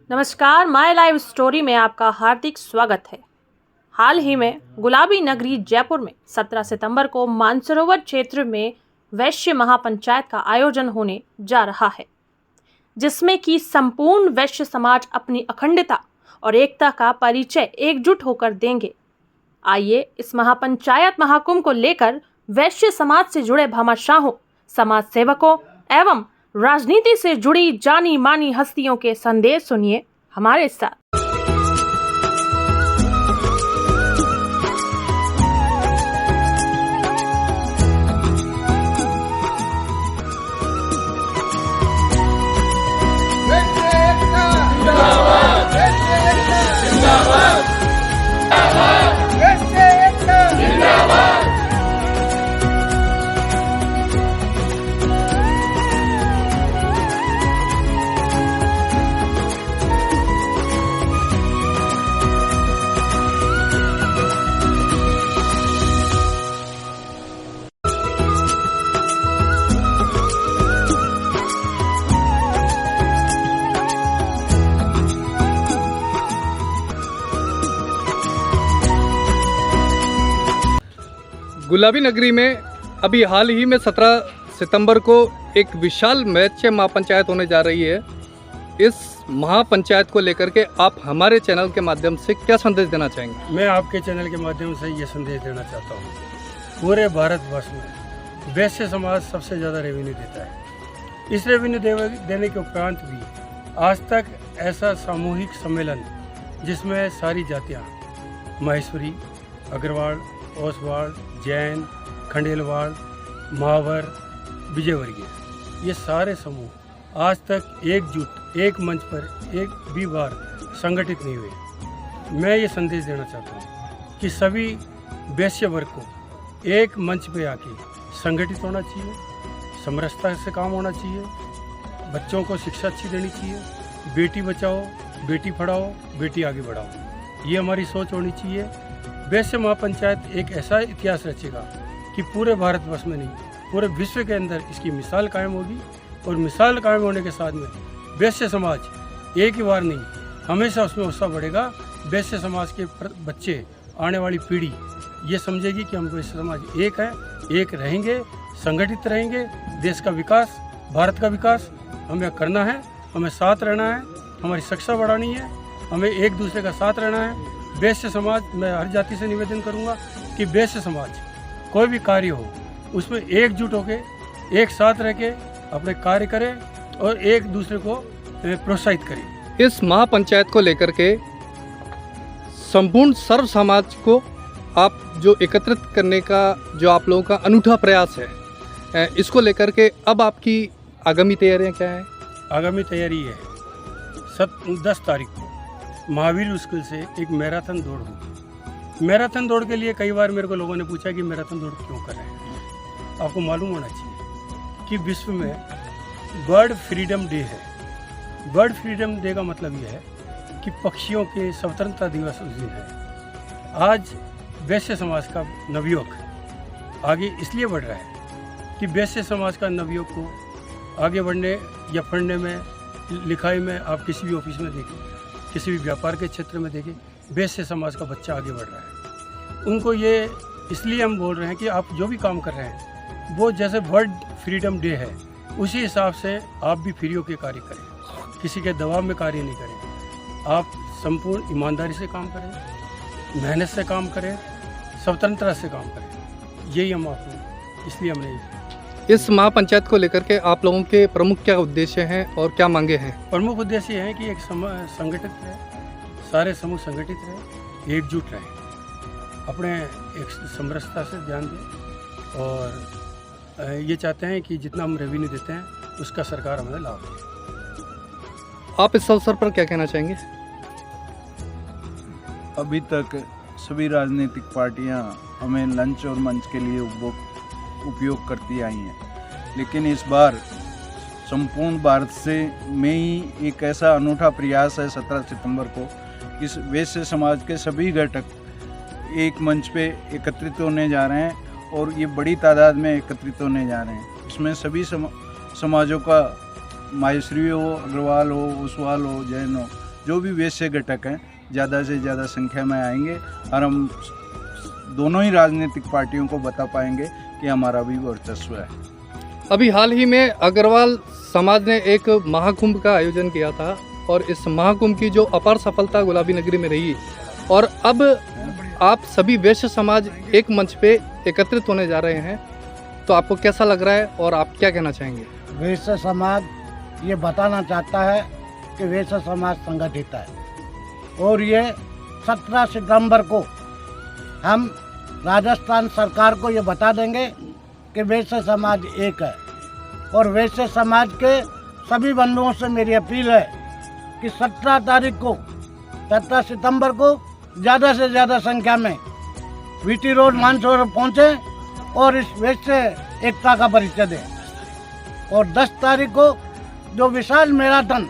नमस्कार, my live story में आपका हार्दिक स्वागत है। हाल ही में गुलाबी नगरी जयपुर में 17 सितंबर को मानसरोवर क्षेत्र में वैश्य महापंचायत का आयोजन होने जा रहा है, जिसमें कि संपूर्ण वैश्य समाज अपनी अखंडता और एकता का परिचय एकजुट होकर देंगे। आइए इस महापंचायत महाकुंभ को लेकर वैश्य समाज से जुड़े भामाशाहों, समाज सेवकों एवं राजनीति से जुड़ी जानी मानी हस्तियों के संदेश सुनिए हमारे साथ। गुलाबी नगरी में अभी हाल ही में 17 सितंबर को एक विशाल वैश्य महापंचायत होने जा रही है। इस महापंचायत को लेकर के आप हमारे चैनल के माध्यम से क्या संदेश देना चाहेंगे? मैं आपके चैनल के माध्यम से ये संदेश देना चाहता हूँ, पूरे भारतवर्ष में वैश्य समाज सबसे ज़्यादा रेवेन्यू देता है। इस रेवेन्यू देने के उपरांत भी आज तक ऐसा सामूहिक सम्मेलन जिसमें सारी जातियाँ माहेश्वरी, अग्रवाल, ओसवाल, जैन, खंडेलवाल, महावर, विजयवर्गीय, ये सारे समूह आज तक एकजुट एक मंच पर एक भी बार संगठित नहीं हुए। मैं ये संदेश देना चाहता हूँ कि सभी वैश्य वर्ग को एक मंच पे आके संगठित होना चाहिए, समरसता से काम होना चाहिए, बच्चों को शिक्षा अच्छी देनी चाहिए, बेटी बचाओ, बेटी पढ़ाओ, बेटी आगे बढ़ाओ, ये हमारी सोच होनी चाहिए। वैश्य महापंचायत एक ऐसा इतिहास रचेगा कि पूरे भारतवर्ष में नहीं, पूरे विश्व के अंदर इसकी मिसाल कायम होगी। और मिसाल कायम होने के साथ में वैश्य समाज एक ही बार नहीं, हमेशा उसमें उत्साह बढ़ेगा। वैश्य समाज के बच्चे, आने वाली पीढ़ी ये समझेगी कि हम वैश्य समाज एक है, एक रहेंगे, संगठित रहेंगे। देश का विकास, भारत का विकास हमें करना है, हमें साथ रहना है, हमारी शिक्षा बढ़ानी है, हमें एक दूसरे का साथ रहना है। वैश्य समाज, मैं हर जाति से निवेदन करूंगा कि वैश्य समाज कोई भी कार्य हो उसमें एकजुट होके एक साथ रह के अपने कार्य करें और एक दूसरे को प्रोत्साहित करें। इस महापंचायत को लेकर के संपूर्ण सर्व समाज को आप जो एकत्रित करने का जो आप लोगों का अनूठा प्रयास है, इसको लेकर के अब आपकी आगामी तैयारियां क्या है? आगामी तैयारी है 10 तारीख को महावीर स्कूल से एक मैराथन दौड़ होगी। मैराथन दौड़ के लिए कई बार मेरे को लोगों ने पूछा कि मैराथन दौड़ क्यों कर रहे हैं। आपको मालूम होना चाहिए कि विश्व में बर्ड फ्रीडम डे है। बर्ड फ्रीडम डे का मतलब यह है कि पक्षियों के स्वतंत्रता दिवस उस दिन है। आज वैश्य समाज का नवयुवक आगे इसलिए बढ़ रहा है कि वैश्य समाज का नवयुवक को आगे बढ़ने या पढ़ने में, लिखाई में, आप किसी भी ऑफिस में देखें, किसी भी व्यापार के क्षेत्र में देखें, वैश्य समाज का बच्चा आगे बढ़ रहा है। उनको ये इसलिए हम बोल रहे हैं कि आप जो भी काम कर रहे हैं वो जैसे वर्ल्ड फ्रीडम डे है उसी हिसाब से आप भी फ्री होकर कार्य करें, किसी के दबाव में कार्य नहीं करें। आप संपूर्ण ईमानदारी से काम करें, मेहनत से काम करें, स्वतंत्रता से काम करें। यही हम आपको, इसलिए हमने इस महापंचायत को लेकर के आप लोगों के प्रमुख क्या उद्देश्य हैं और क्या मांगे हैं? प्रमुख उद्देश्य है कि एक संगठित रहे, सारे समूह संगठित रहे, एकजुट रहे, अपने एक समरसता से ध्यान दें और ये चाहते हैं कि जितना हम रेवेन्यू देते हैं उसका सरकार हमें लाभ दे। आप इस अवसर पर क्या कहना चाहेंगे? अभी तक सभी राजनीतिक पार्टियां हमें लंच और मंच के लिए उपयोग करती आई हैं, लेकिन इस बार संपूर्ण भारत से में ही एक ऐसा अनूठा प्रयास है 17 सितंबर को कि वैश्य समाज के सभी घटक एक मंच पे एकत्रित होने जा रहे हैं और ये बड़ी तादाद में एकत्रित होने जा रहे हैं। इसमें सभी समाजों का, माहेश्वरी हो, अग्रवाल हो, ओसवाल हो, जैन हो, जो भी वैश्य घटक हैं ज़्यादा से ज़्यादा संख्या में आएंगे और हम दोनों ही राजनीतिक पार्टियों को बता पाएंगे कि हमारा भी वर्चस्व है। अभी हाल ही में अग्रवाल समाज ने एक महाकुंभ का आयोजन किया था और इस महाकुंभ की जो अपार सफलता गुलाबी नगरी में रही और अब आप सभी वैश्य समाज एक मंच पे एकत्रित होने जा रहे हैं, तो आपको कैसा लग रहा है और आप क्या कहना चाहेंगे? वैश्य समाज ये बताना चाहता है कि वैश्य समाज संगठित है और ये 17 सितंबर को हम राजस्थान सरकार को ये बता देंगे कि वैश्य समाज एक है। और वैश्य समाज के सभी बंधुओं से मेरी अपील है कि 17 सितंबर को ज़्यादा से ज़्यादा संख्या में वीटी रोड मानसरोवर पहुँचे और इस वैश्य एकता का परिचय दें। और 10 तारीख को जो विशाल मैराथन,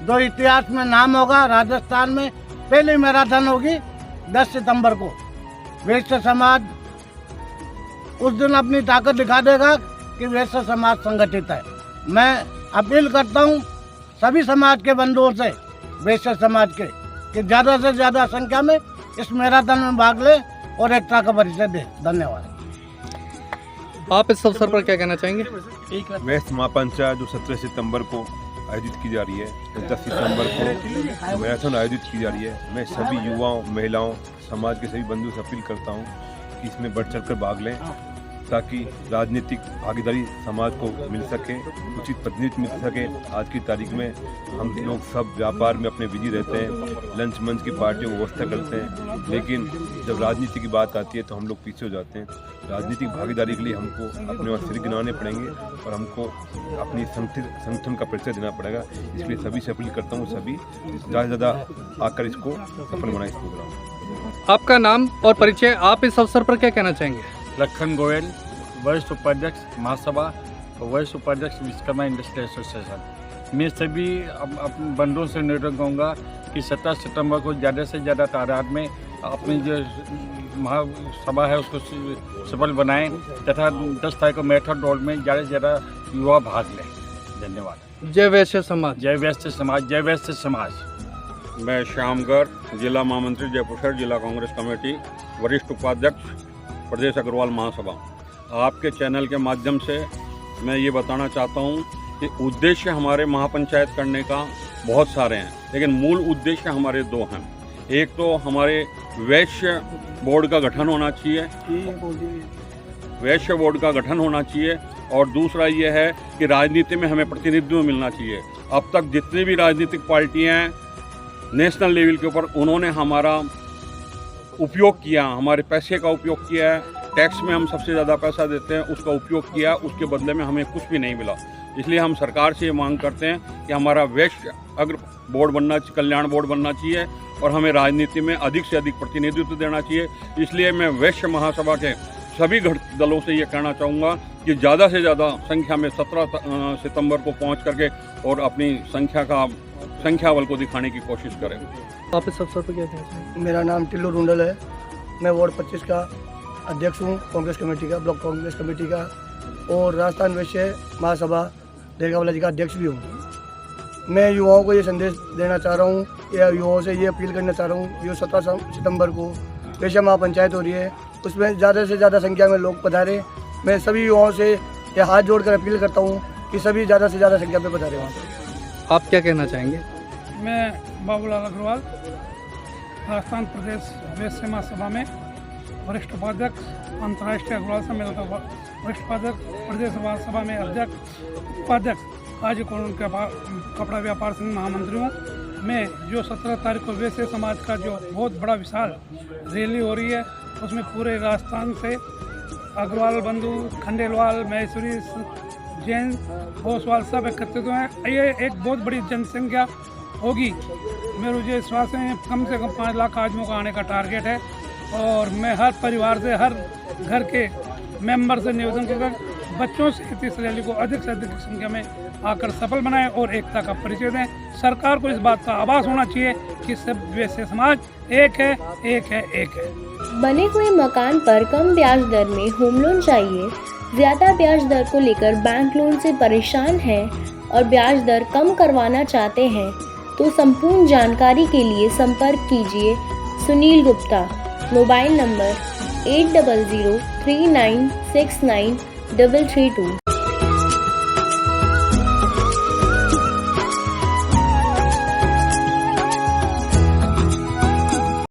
जो इतिहास में नाम होगा, राजस्थान में पहली मैराथन होगी 10 सितंबर को। वैश्य समाज उस दिन अपनी ताकत दिखा देगा कि वैश्य समाज संगठित है। मैं अपील करता हूँ सभी समाज के बंधुओं से, वैश्य समाज के, कि ज़्यादा से ज़्यादा संख्या में इस मैराथन में भाग ले और एकता का परिचय दे। धन्यवाद। आप इस अवसर पर क्या कहना चाहेंगे? वैश्य महापंचायत जो 17 सितंबर को आयोजित की जा रही है, 10 सितंबर को मैराथन आयोजित की जा रही है। मैं सभी युवाओं, महिलाओं, समाज के सभी बंधुओं से अपील करता हूँ कि इसमें बढ़ चढ़ कर भाग लें ताकि राजनीतिक भागीदारी समाज को मिल सके, उचित प्रतिनिधित्व मिल सके। आज की तारीख में हम लोग सब व्यापार में अपने बिजी रहते हैं, लंच मंच की पार्टियों को व्यवस्था करते हैं, लेकिन जब राजनीति की बात आती है तो हम लोग पीछे हो जाते हैं। राजनीतिक भागीदारी के लिए हमको अपने वहाँ सिर गिनाने पड़ेंगे और हमको अपनी संगठन का परिचय देना पड़ेगा। इसलिए सभी से अपील करता हूँ, सभी ज़्यादा से ज़्यादा आकर इसको सफल बनाए इस प्रोग्राम। आपका नाम और परिचय, आप इस अवसर पर क्या कहना चाहेंगे? लखन गोयल, वरिष्ठ उपाध्यक्ष महासभा और वरिष्ठ उपाध्यक्ष विश्वकर्मा इंडस्ट्रियल एसोसिएशन। मैं सभी अपने बंधुओं से निवेदन करूँगा कि 17 सितंबर को ज़्यादा से ज़्यादा तादाद में अपनी जो महासभा है उसको सफल बनाएं तथा 10 तारीख को मैराथन दौड़ में ज़्यादा से ज़्यादा युवा भाग लें। धन्यवाद। जय वैश्य समाज। जय वैश्य समाज। जय वैश्य समाज। मैं श्यामगढ़, जिला महामंत्री जयपुर शहर जिला कांग्रेस कमेटी, वरिष्ठ उपाध्यक्ष प्रदेश अग्रवाल महासभा। आपके चैनल के माध्यम से मैं ये बताना चाहता हूँ कि उद्देश्य हमारे महापंचायत करने का बहुत सारे हैं, लेकिन मूल उद्देश्य हमारे 2 हैं। एक तो हमारे वैश्य बोर्ड का गठन होना चाहिए, वैश्य बोर्ड का गठन होना चाहिए, और दूसरा ये है कि राजनीति में हमें प्रतिनिधित्व मिलना चाहिए। अब तक जितनी भी राजनीतिक पार्टियाँ हैं नेशनल लेवल के ऊपर, उन्होंने हमारा उपयोग किया, हमारे पैसे का उपयोग किया है, टैक्स में हम सबसे ज़्यादा पैसा देते हैं, उसका उपयोग किया, उसके बदले में हमें कुछ भी नहीं मिला। इसलिए हम सरकार से ये मांग करते हैं कि हमारा वैश्य अग्र बोर्ड बनना, कल्याण बोर्ड बनना चाहिए और हमें राजनीति में अधिक से अधिक प्रतिनिधित्व देना चाहिए। इसलिए मैं वैश्य महासभा के सभी दलों से ये कहना चाहूँगा कि ज़्यादा से ज़्यादा संख्या में 17 सितंबर को पहुँच करके और अपनी संख्या बल को दिखाने की कोशिश करें। आप इस अवसर पर क्या कहना चाहेंगे? मेरा नाम टिल्लू रुंडल है। मैं वार्ड 25 का अध्यक्ष हूँ, कांग्रेस कमेटी का, ब्लॉक कांग्रेस कमेटी का, और राजस्थान वैश्य महासभा देगावाला जी का अध्यक्ष भी हूँ। मैं युवाओं को ये संदेश देना चाह रहा हूँ या युवाओं से ये अपील करना चाह रहा हूँ, जो 17 सितंबर को वैश्य महापंचायत हो रही है, उसमें ज़्यादा से ज़्यादा संख्या में लोग पधारें। मैं सभी युवाओं से ये हाथ जोड़कर अपील करता हूँ कि सभी ज़्यादा से ज़्यादा संख्या में पधारें वहाँ पर। आप क्या कहना चाहेंगे? मैं बाबूलाल अग्रवाल, राजस्थान प्रदेश वैश्य महासभा में वरिष्ठ उपाध्यक्ष, अंतर्राष्ट्रीय अग्रवाल सम्मेलन का वरिष्ठ उपाध्यक्ष, प्रदेश महासभा में अध्यक्ष, उपाध्यक्ष, राज्य कपड़ा व्यापार संघ महामंत्री हूँ। मैं जो 17 तारीख को वैश्य समाज का जो बहुत बड़ा विशाल रैली हो रही है, उसमें पूरे राजस्थान से अग्रवाल बंधु, खंडेलवाल, महेश्वरी, जैन, ओसवाल सब एकत्रित हुए हैं। ये एक बहुत बड़ी जनसंख्या होगी। मेरे मुझे विश्वास है कम से कम 5 लाख आदमियों का आने का टारगेट है, और मैं हर परिवार से, हर घर के मेंबर से निवेदन करूँगा बच्चों से इस रैली को अधिक से अधिक संख्या में आकर सफल बनाएं और एकता का परिचय दें। सरकार को इस बात का आभास होना चाहिए कि सब वैश्य समाज एक है, एक है, एक है। बने हुए मकान पर कम ब्याज दर में होम लोन चाहिए? ज़्यादा ब्याज दर को लेकर बैंक लोन से परेशान हैं और ब्याज दर कम करवाना चाहते हैं? तो संपूर्ण जानकारी के लिए संपर्क कीजिए सुनील गुप्ता। Mobile number 8003969332।